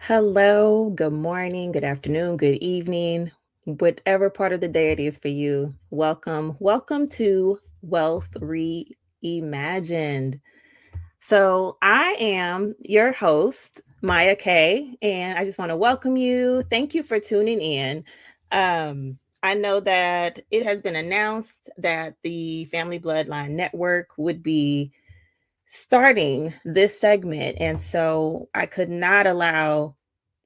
Hello, good morning, good afternoon, good evening, whatever part of the day it is for you. Welcome. Welcome to Wealth Reimagined. So, I am your host, Mya K, and I just want to welcome you. Thank you for tuning in. I know that it has been announced that the Family Bloodline Network would be starting this segment. And so I could not allow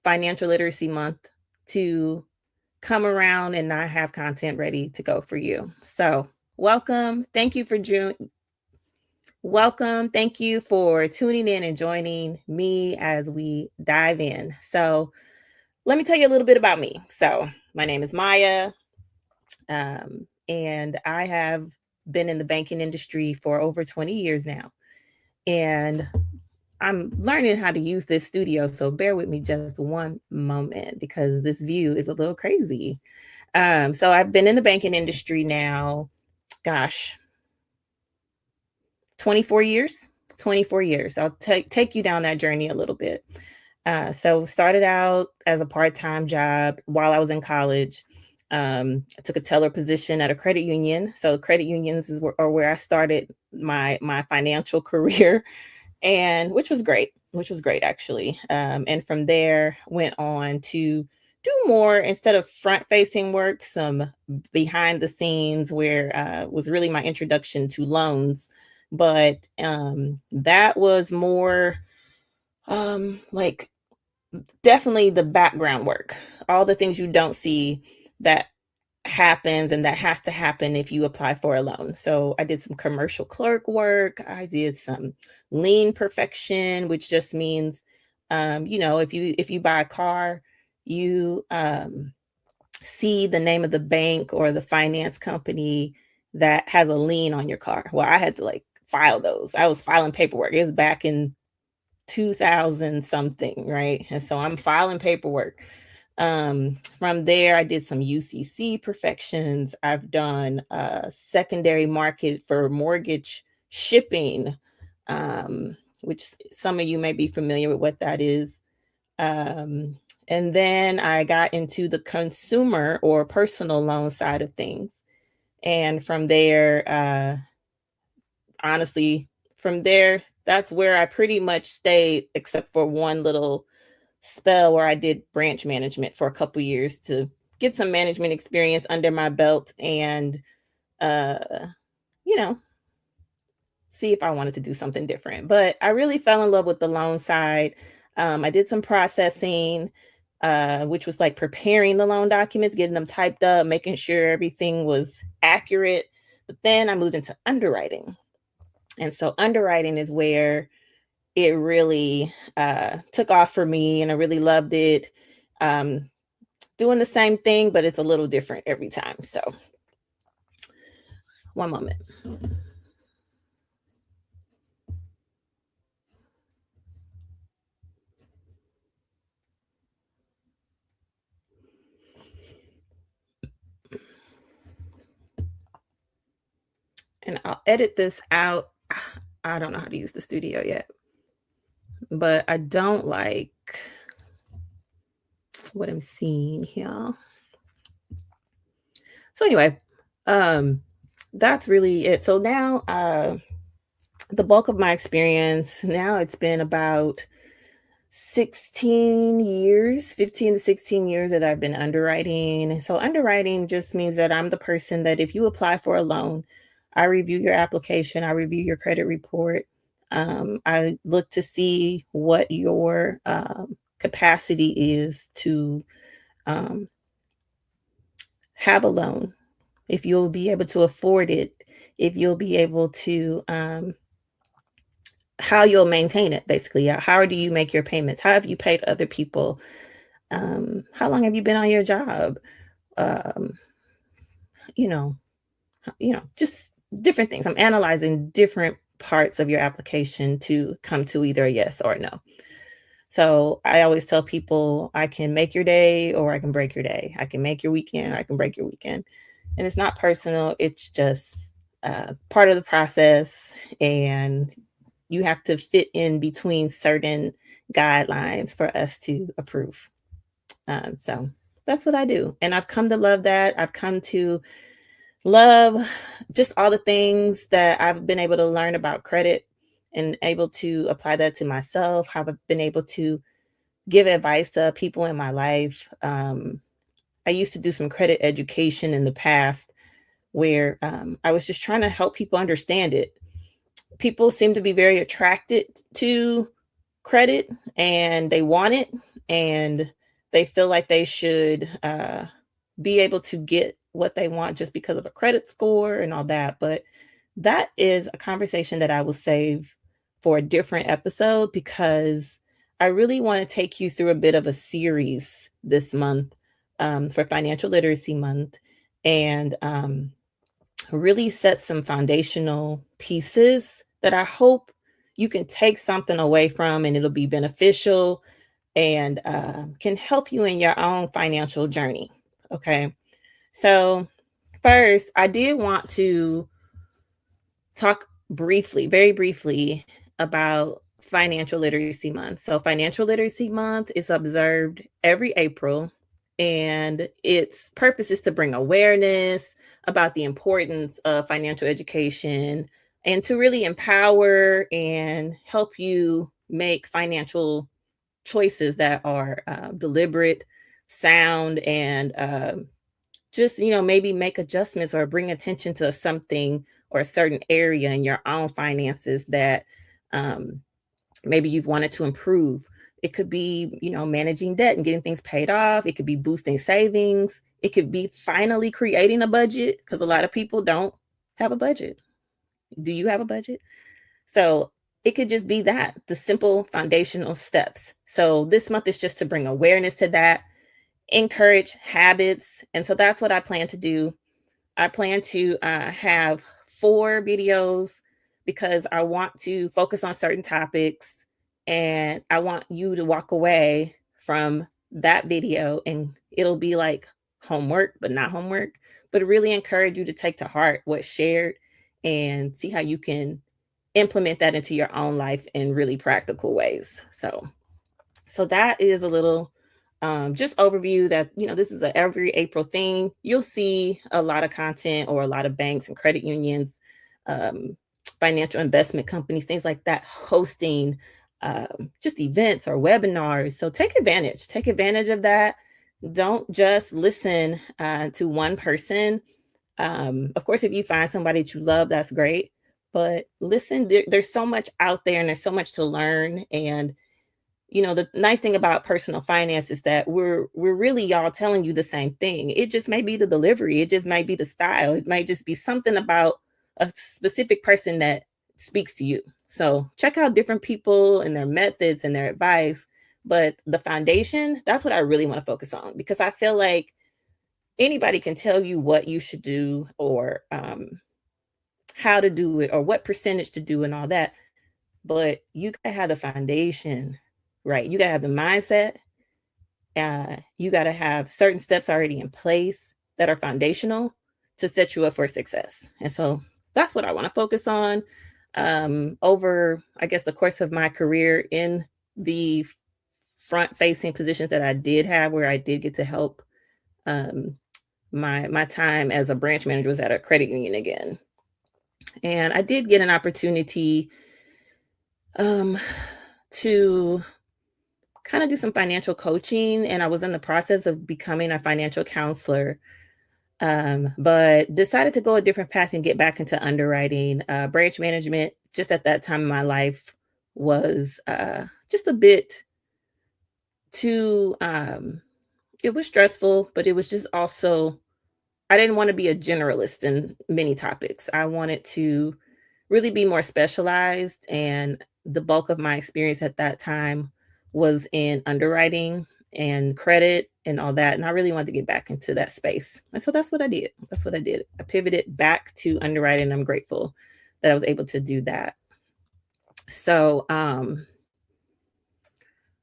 Financial Literacy Month to come around and not have content ready to go for you. So, welcome. Thank you for June. Welcome. Thank you for tuning in and joining me as we dive in. So, let me tell you a little bit about me. So, my name is Mya, and I have been in the banking industry for over 20 years now. And I'm learning how to use this studio, so bear with me just one moment because this view is a little crazy. So I've been in the banking industry now, gosh, 24 years. 24 years. I'll take you down that journey a little bit. So started out as a part-time job while I was in college. I took a teller position at a credit union. So credit unions are where I started my financial career, and which was great actually. And from there went on to do more, instead of front facing work, some behind the scenes, where was really my introduction to loans. But that was more like definitely the background work, all the things you don't see that happens and that has to happen if you apply for a loan. So I did some commercial clerk work. I did some lien perfection, which just means, if you buy a car, you see the name of the bank or the finance company that has a lien on your car. Well, I had to like file those. I was filing paperwork. It was back in 2000 something, right? And so I'm filing paperwork. From there, I did some UCC perfections. I've done secondary market for mortgage shipping, which some of you may be familiar with what that is. And then I got into the consumer or personal loan side of things. And from there, honestly, from there, that's where I pretty much stayed, except for one little spell where I did branch management for a couple years to get some management experience under my belt and uh you know see if I wanted to do something different. But I really fell in love with the loan side. I did some processing, which was like preparing the loan documents, getting them typed up, making sure everything was accurate. But then I moved into underwriting. And so underwriting is where it really took off for me, and I really loved it. Um, Doing the same thing, but it's a little different every time. So, one moment. And I'll edit this out. I don't know how to use the studio yet, but I don't like what I'm seeing here. So, anyway, um, that's really it. So, now, the bulk of my experience now, it's been about 16 years, 15 to 16 years that I've been underwriting. So underwriting just means that I'm the person that if you apply for a loan, I review your application, I review your credit report. I look to see what your capacity is to um, have a loan, if you'll be able to afford it, if you'll be able to how you'll maintain it, basically. How do you make your payments? How have you paid other people? How long have you been on your job? Um, you know, just different things. I'm analyzing different parts of your application to come to either a yes or a no. So I always tell people I can make your day or I can break your day. I can make your weekend or I can break your weekend. And it's not personal, it's just part of the process. And You have to fit in between certain guidelines for us to approve. So that's what I do. And I've come to love that. I've come to love just all the things that I've been able to learn about credit and able to apply that to myself, how I've been able to give advice to people in my life. I used to do some credit education in the past where I was just trying to help people understand it. People seem to be very attracted to credit and they want it and they feel like they should be able to get what they want just because of a credit score and all that. But that is a conversation that I will save for a different episode because I really want to take you through a bit of a series this month for Financial Literacy Month and really set some foundational pieces that I hope you can take something away from and it'll be beneficial and can help you in your own financial journey. Okay. So, first, I did want to talk briefly, very briefly, about Financial Literacy Month. So, Financial Literacy Month is observed every April, and its purpose is to bring awareness about the importance of financial education and to really empower and help you make financial choices that are deliberate, sound, and just maybe make adjustments or bring attention to something or a certain area in your own finances that um, maybe you've wanted to improve. It could be managing debt and getting things paid off. It could be boosting savings. It could be finally creating a budget because a lot of people don't have a budget. Do you have a budget? So it could just be that, the simple foundational steps. So this month is just to bring awareness to that, encourage habits. And so that's what I plan to do. I plan to have 4 videos because I want to focus on certain topics and I want you to walk away from that video and it'll be like homework, but not homework, but really encourage you to take to heart what's shared and see how you can implement that into your own life in really practical ways. So that is a little just overview that this is a every April thing. You'll see a lot of content or a lot of banks and credit unions, um, financial investment companies, things like that, hosting just events or webinars. So take advantage of that. Don't just listen to one person. Of course, if you find somebody that you love, that's great. But listen, there's so much out there and there's so much to learn. And the nice thing about personal finance is that we're really all telling you the same thing. It just may be the delivery, it just might be the style, it might just be something about a specific person that speaks to you. So check out different people and their methods and their advice. But the foundation, that's what I really want to focus on because I feel like anybody can tell you what you should do or how to do it or what percentage to do and all that. But you gotta have the foundation, right? You gotta have the mindset. You gotta have certain steps already in place that are foundational to set you up for success. And so that's what I want to focus on over, I guess, the course of my career in the front-facing positions that I did have, where I did get to help. Um, my time as a branch manager was at a credit union again, and I did get an opportunity um, to kind of do some financial coaching, and I was in the process of becoming a financial counselor, but decided to go a different path and get back into underwriting. Branch management, just at that time in my life, was just a bit too, it was stressful, but it was just also, I didn't want to be a generalist in many topics. I wanted to really be more specialized. And the bulk of my experience at that time was in underwriting and credit and all that. And I really wanted to get back into that space. And so that's what I did. That's what I did. I pivoted back to underwriting. I'm grateful that I was able to do that. So,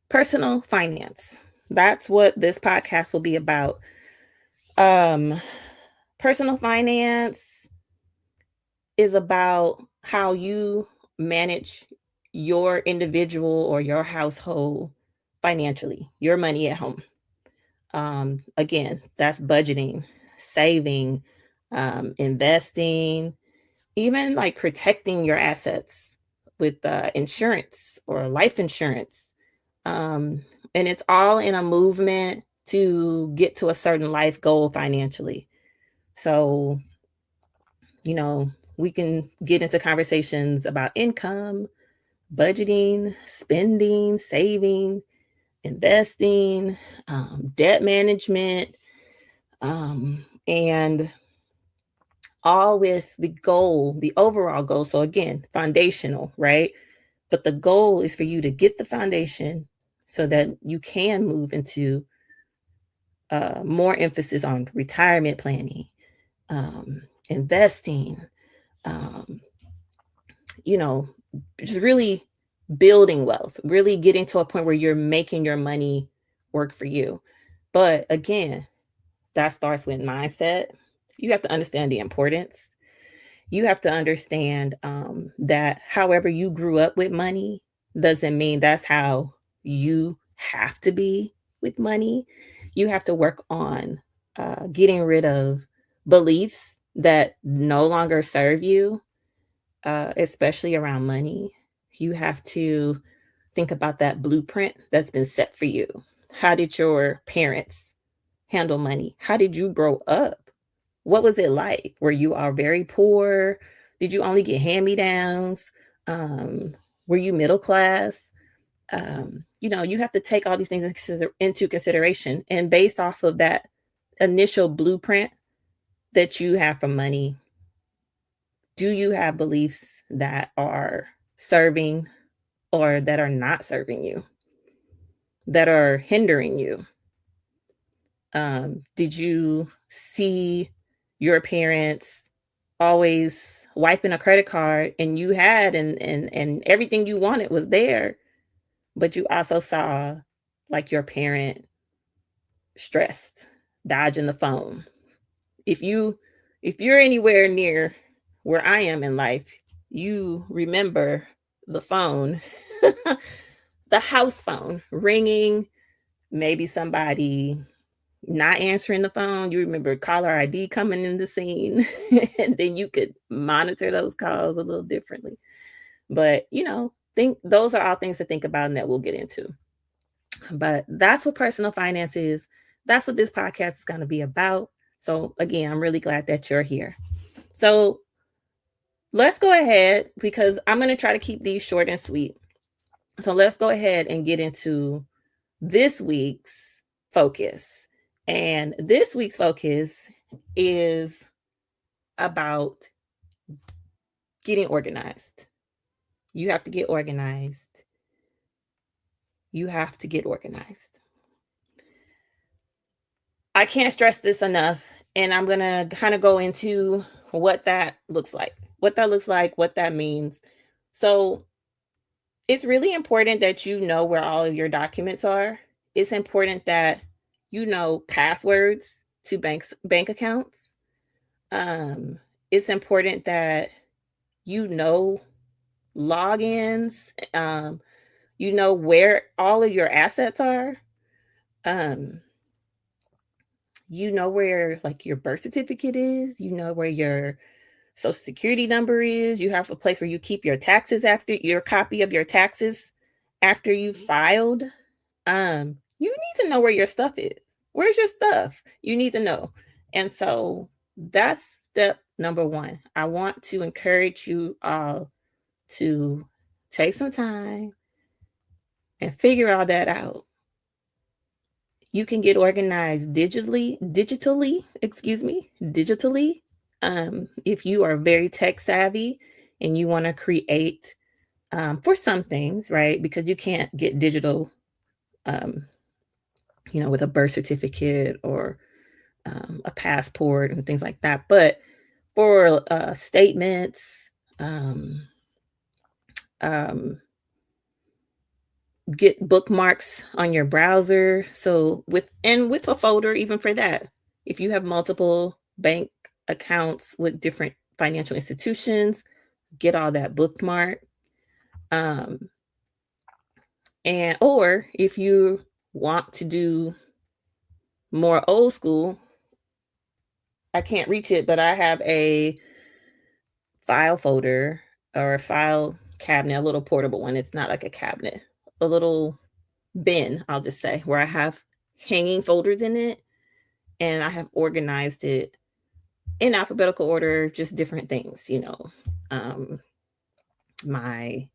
personal finance. That's what this podcast will be about. Um, Personal finance is about how you manage your individual or your household financially, your money at home. Again, that's budgeting, saving, investing, even like protecting your assets with insurance or life insurance. Um, and it's all in a movement to get to a certain life goal financially. So, you know, we can get into conversations about income, budgeting, spending, saving, investing, debt management, and all with the goal, the overall goal. So, again, foundational, right? But the goal is for you to get the foundation so that you can move into more emphasis on retirement planning, investing, um, you know, just really building wealth, really getting to a point where you're making your money work for you. But again, that starts with mindset. You have to understand the importance. You have to understand that however you grew up with money doesn't mean that's how you have to be with money. You have to work on getting rid of beliefs that no longer serve you, especially around money. You have to think about that blueprint that's been set for you. How did your parents handle money? How did you grow up? What was it like? Were you all very poor? Did you only get hand-me-downs? Um, were you middle class? You have to take all these things into consideration. And based off of that initial blueprint that you have for money, do you have beliefs that are serving or that are not serving you, that are hindering you? Did you see your parents always wiping a credit card and you had and everything you wanted was there, but you also saw like your parent stressed, dodging the phone? If you're anywhere near where I am in life, you remember the phone, the house phone ringing, maybe somebody not answering the phone. You remember caller ID coming in the scene, and then you could monitor those calls a little differently. But, think those are all things to think about and that we'll get into. But that's what personal finance is. That's what this podcast is going to be about. So, again, I'm really glad that you're here. So, let's go ahead because I'm going to try to keep these short and sweet. So, let's go ahead and get into this week's focus. And this week's focus is about getting organized. You have to get organized. You have to get organized. I can't stress this enough. And I'm going to kind of go into what that looks like, what that means. So it's really important that you know where all of your documents are. It's important that you know passwords to bank accounts. It's important that you know logins, you know where all of your assets are. Um, you know where like your birth certificate is, you know where your social security number is. You have a place where you keep your taxes after your copy of your taxes after you filed. You need to know where your stuff is. Where's your stuff? You need to know. And so that's step number one. I want to encourage you all to take some time and figure all that out. You can get organized digitally. If you are very tech savvy and you want to create for some things, right? Because you can't get digital, um, with a birth certificate or a passport and things like that. But for statements, um, um, get bookmarks on your browser. So with a folder, even for that, if you have multiple bank accounts with different financial institutions, get all that bookmark. Um, and or if you want to do more old school, I can't reach it, but I have a file folder or a file cabinet, a little portable one. It's not like a cabinet, a little bin, I'll just say, where I have hanging folders in it and I have organized it in alphabetical order, just different things, Um, my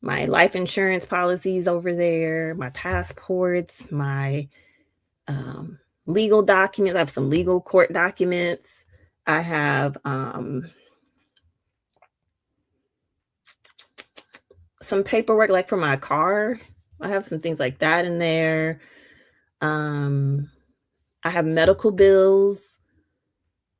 my life insurance policies over there, my passports, my legal documents. I have some legal court documents. I have some paperwork like for my car. I have some things like that in there. Um, I have medical bills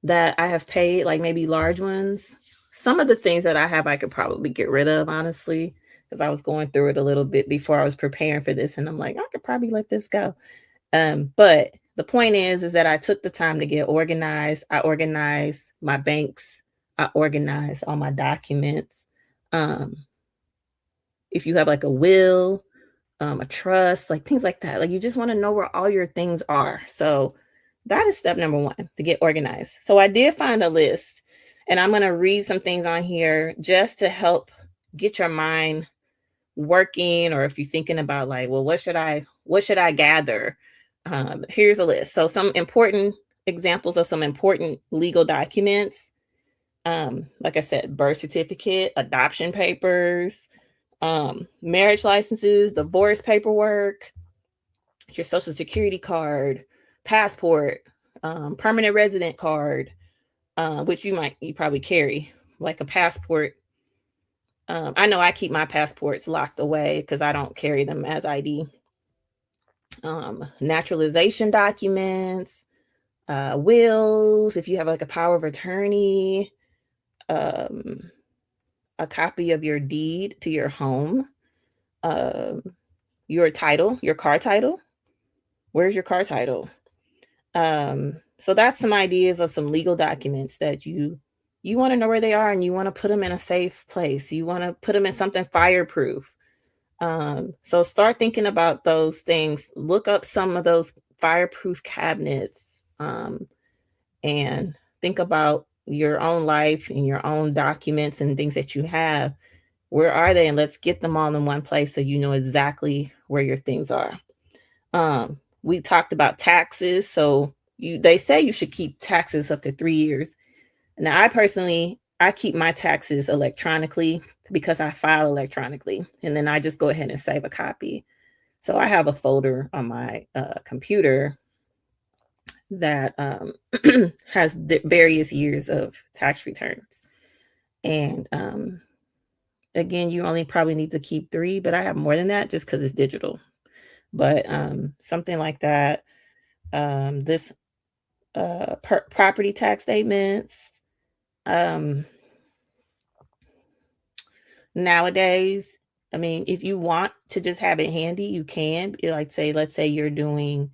that I have paid, like maybe large ones. Some of the things that I have, I could probably get rid of, honestly, because I was going through it a little bit before I was preparing for this, and I'm like, I could probably let this go. But the point is that I took the time to get organized. I organized my banks. I organized all my documents. Um, if you have like a will, a trust, like things like that. Like you just want to know where all your things are. So that is step number one to get organized. So I did find a list and I'm going to read some things on here just to help get your mind working. Or if you're thinking about like, well, what should I gather? Here's a list. So some important examples of some important legal documents. Like I said, birth certificate, adoption papers, marriage licenses, divorce paperwork, your social security card, passport, permanent resident card, which you probably carry, like a passport. I know I keep my passports locked away because I don't carry them as ID. Naturalization documents, wills, if you have like a power of attorney, um, a copy of your deed to your home, um, your title, your car title. Where's your car title? So that's some ideas of some legal documents that you want to know where they are and you want to put them in a safe place. You want to put them in something fireproof. So start thinking about those things. Look up some of those fireproof cabinets, and think about your own life and your own documents and things that you have. Where are they? And let's get them all in one place so you know exactly where your things are. We talked about taxes. So they say you should keep taxes up to 3 years. Now, I keep my taxes electronically because I file electronically, and then I just go ahead and save a copy. So I have a folder on my computer that has various years of tax returns. And again, you only probably need to keep 3, but I have more than that just because it's digital. But something like that. This property tax statements. Um, Nowadays, I mean, if you want to just have it handy, you can. Like let's say you're doing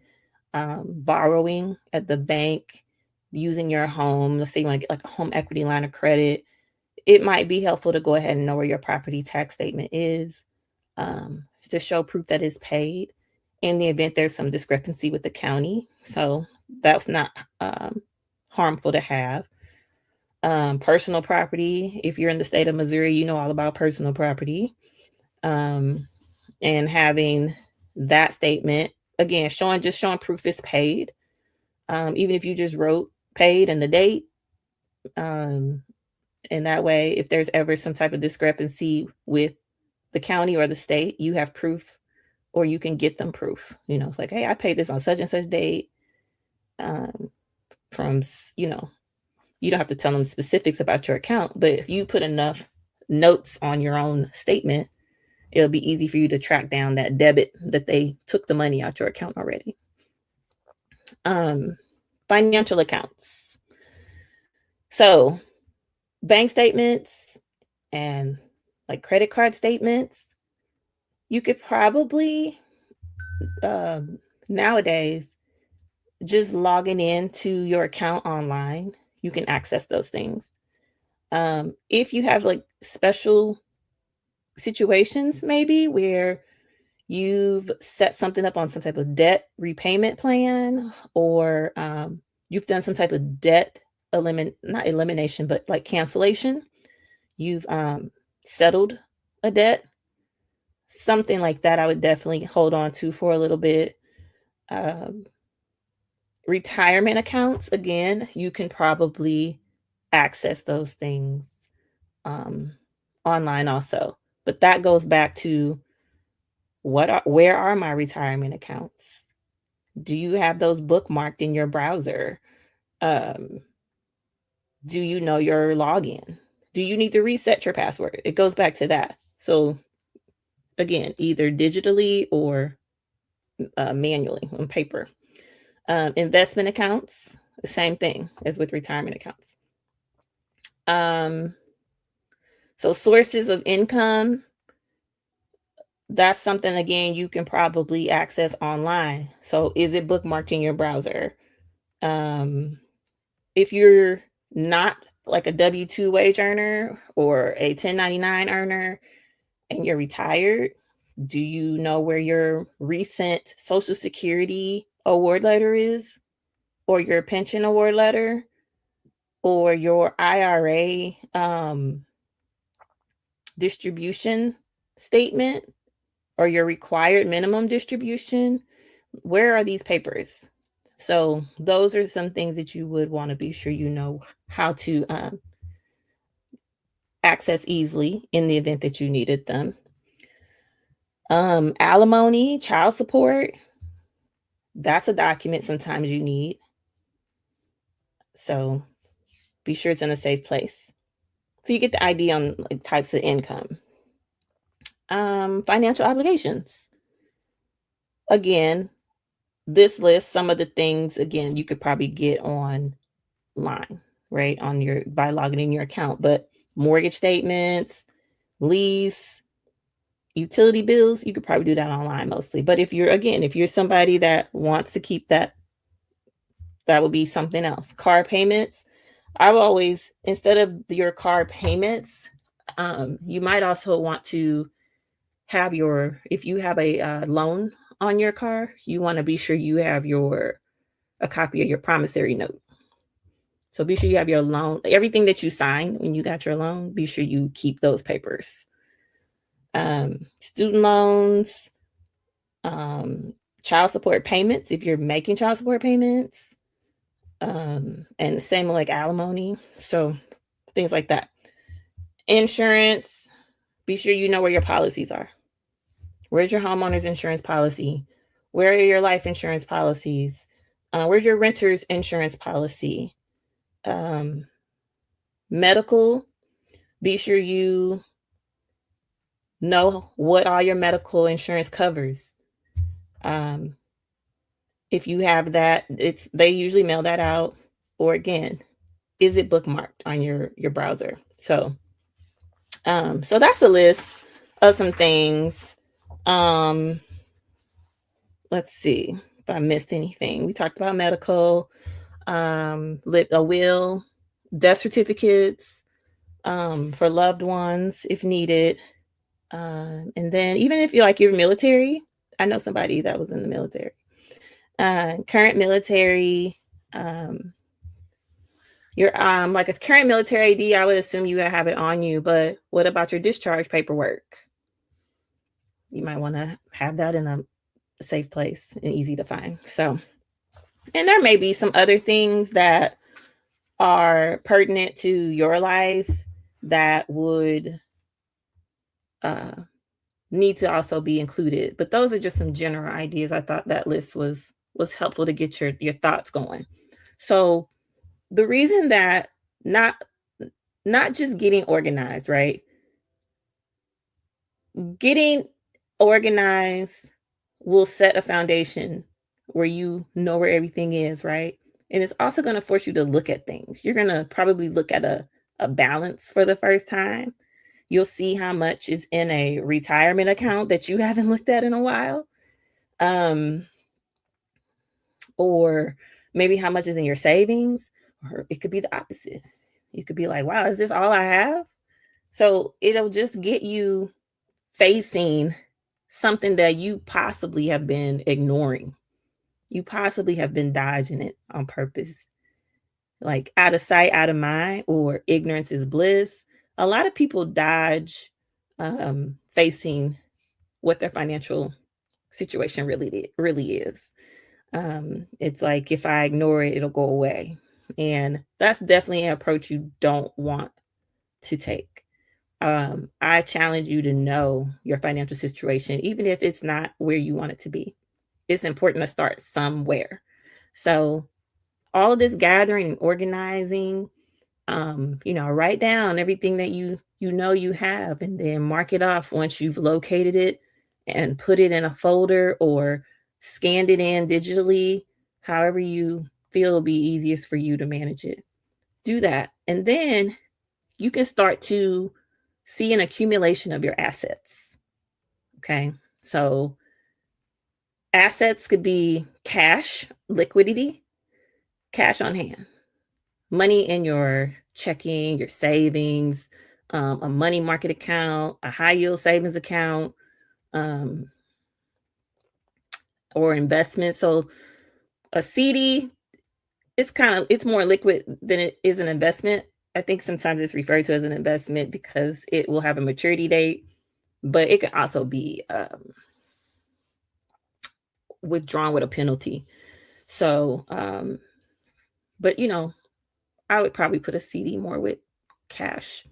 borrowing at the bank using your home. Let's say you want to get like a home equity line of credit. It might be helpful to go ahead and know where your property tax statement is, to show proof that it's paid in the event there's some discrepancy with the county. So that's not harmful to have. Personal property. If you're in the state of Missouri, you know all about personal property. Um, and having that statement again, showing proof it's paid. Even if you just wrote paid and the date. And that way, if there's ever some type of discrepancy with the county or the state, you have proof, or you can get them proof. It's like, hey, I paid this on such and such date. From you don't have to tell them specifics about your account, but if you put enough notes on your own statement, it'll be easy for you to track down that debit that they took the money out your account already. Financial accounts. So bank statements and like credit card statements, you could probably nowadays just logging into your account online, you can access those things. If you have like special situations maybe where you've set something up on some type of debt repayment plan, or you've done some type of debt not elimination, but like cancellation. You've settled a debt, something like that. I would definitely hold on to for a little bit. Um, Retirement accounts, again, you can probably access those things um, online also. But that goes back to where are my retirement accounts? Do you have those bookmarked in your browser? Um, do you know your login? Do you need to reset your password? It goes back to that. So again, either digitally or manually on paper. Investment accounts, the same thing as with retirement accounts. Um, so sources of income, that's something again you can probably access online. So is it bookmarked in your browser? If you're not like a W-2 wage earner or a 1099 earner and you're retired, do you know where your recent Social Security award letter is, or your pension award letter, or your IRA distribution statement, or your required minimum distribution? Where are these papers? So those are some things that you would want to be sure you know how to access easily in the event that you needed them. Alimony, child support, that's a document sometimes you need. So be sure it's in a safe place. So you get the idea on like types of income. Financial obligations. Again, this list, some of the things, again, you could probably get online, right? By logging in your account, but mortgage statements, lease, utility bills, you could probably do that online mostly. But if you're somebody that wants to keep that, that would be something else. Car payments. I've always, instead of your car payments, you might also want to have if you have a loan on your car, you want to be sure you have a copy of your promissory note. So be sure you have your loan, everything that you signed when you got your loan, be sure you keep those papers. Student loans, child support payments, if you're making child support payments, and same like alimony. So things like that. Insurance, be sure you know where your policies are. Where's your homeowner's insurance policy? Where are your life insurance policies? Where's your renter's insurance policy? Medical, be sure you know what all your medical insurance covers. If you have that, they usually mail that out. Or again, is it bookmarked on your browser? So that's a list of some things. Let's see if I missed anything. We talked about medical, a will, death certificates for loved ones if needed. And then even if you're military, I know somebody that was in the military. Current military, your like a current military ID, I would assume you have it on you, but what about your discharge paperwork? You might want to have that in a safe place and easy to find. So, and there may be some other things that are pertinent to your life that would need to also be included. But those are just some general ideas. I thought that list was helpful to get your thoughts going. So the reason that not just getting organized, right? Getting organized will set a foundation where you know where everything is, right? And it's also going to force you to look at things. You're going to probably look at a balance for the first time. You'll see how much is in a retirement account that you haven't looked at in a while. Or maybe how much is in your savings, or it could be the opposite. You could be like, wow, is this all I have? So it'll just get you facing something that you possibly have been ignoring. You possibly have been dodging it on purpose. Like out of sight, out of mind, or ignorance is bliss. A lot of people dodge facing what their financial situation really is. It's like if I ignore it, it'll go away. And that's definitely an approach you don't want to take. I challenge you to know your financial situation, even if it's not where you want it to be. It's important to start somewhere. So, all of this gathering and organizing, write down everything that you know you have, and then mark it off once you've located it and put it in a folder or scanned it in digitally, however you feel it'll be easiest for you to manage it. Do that. And then you can start to see an accumulation of your assets. Okay. So assets could be cash, liquidity, cash on hand, money in your checking, your savings, a money market account, a high yield savings account, um, or investment. So a CD, it's more liquid than it is an investment. I think sometimes it's referred to as an investment because it will have a maturity date, but it can also be withdrawn with a penalty. So, but I would probably put a CD more with cash.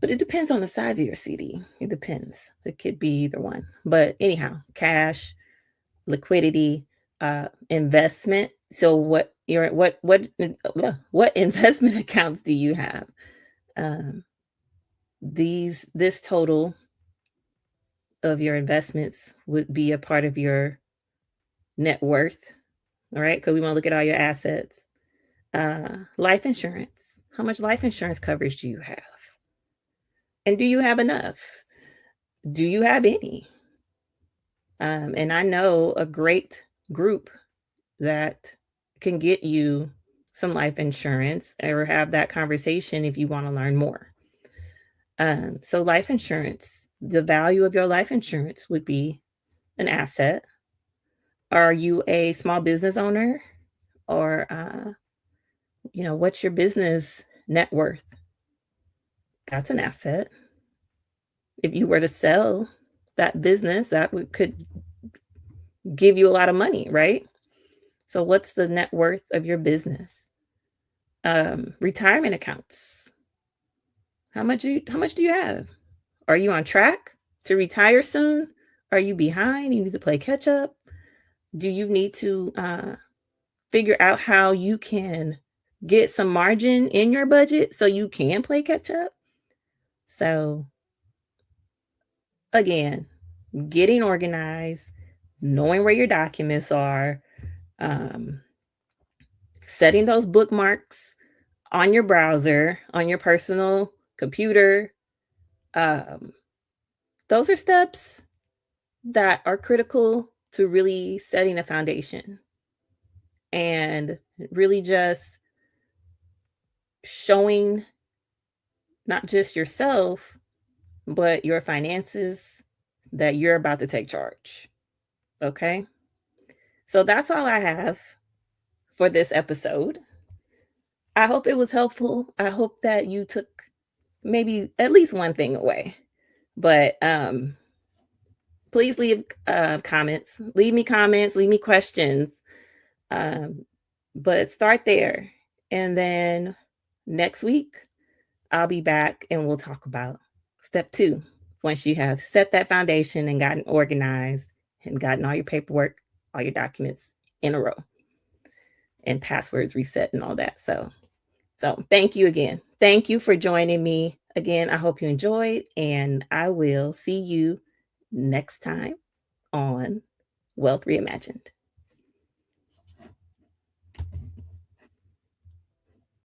But it depends on the size of your CD. It depends. It could be either one. But anyhow, cash, liquidity, investment. So what investment accounts do you have? Um, this total of your investments would be a part of your net worth. All right, because we want to look at all your assets. Life insurance. How much life insurance coverage do you have? And do you have enough? Do you have any? And I know a great group that can get you some life insurance or have that conversation if you want to learn more. So, life insurance, the value of your life insurance would be an asset. Are you a small business owner? Or, what's your business net worth? That's an asset. If you were to sell that business, could give you a lot of money, right? So what's the net worth of your business? Retirement accounts. How much do you have? Are you on track to retire soon? Are you behind? You need to play catch up. Do you need to figure out how you can get some margin in your budget so you can play catch up? So again, getting organized, knowing where your documents are, um, setting those bookmarks on your browser, on your personal computer. Um, those are steps that are critical to really setting a foundation and really just showing not just yourself, but your finances that you're about to take charge. Okay. So that's all I have for this episode. I hope it was helpful. I hope that you took maybe at least one thing away. But please leave comments. Leave me comments, leave me questions. Um, but start there. And then next week, I'll be back and we'll talk about step 2. Once you have set that foundation and gotten organized and gotten all your paperwork, all your documents in a row, and passwords reset and all that. So thank you again. Thank you for joining me again. I hope you enjoyed, and I will see you next time on Wealth Reimagined.